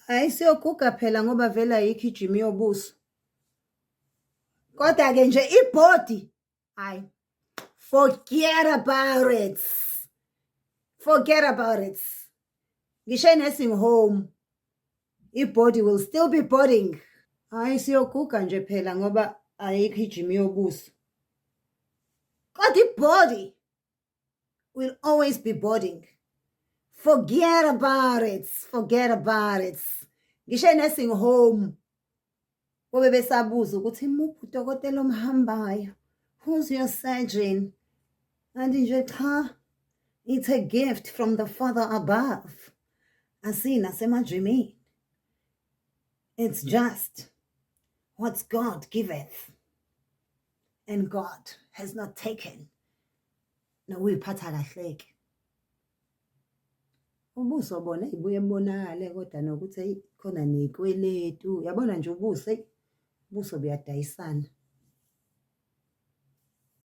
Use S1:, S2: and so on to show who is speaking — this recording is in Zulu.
S1: Ayisiyoguga phela ngoba vele ayikho ijimi yobuso. Kodwa ke nje ibhodi hayi, forget about it. Forget about it. Ngisho nursing home ibhodi will still be boarding. Hayi siyoguga nje phela ngoba ayikho ijimi yobuso. Kodwa ibhodi will always be boarding. Forget about it. Forget about it. Ngisho nursing home kobe besabuza ukuthi imuphi udokotela omhambayo, who's your surgeon? Kanti nje cha, it's a gift from the Father above. Asina semajimini. It's just what God giveth, and God has not taken. Nokuyiphatha kahleke. Ubuso bona ibuye bonakale kodwa nokuthi khona nekweletu. Yabona nje ubuso, ubuso buyadayisana.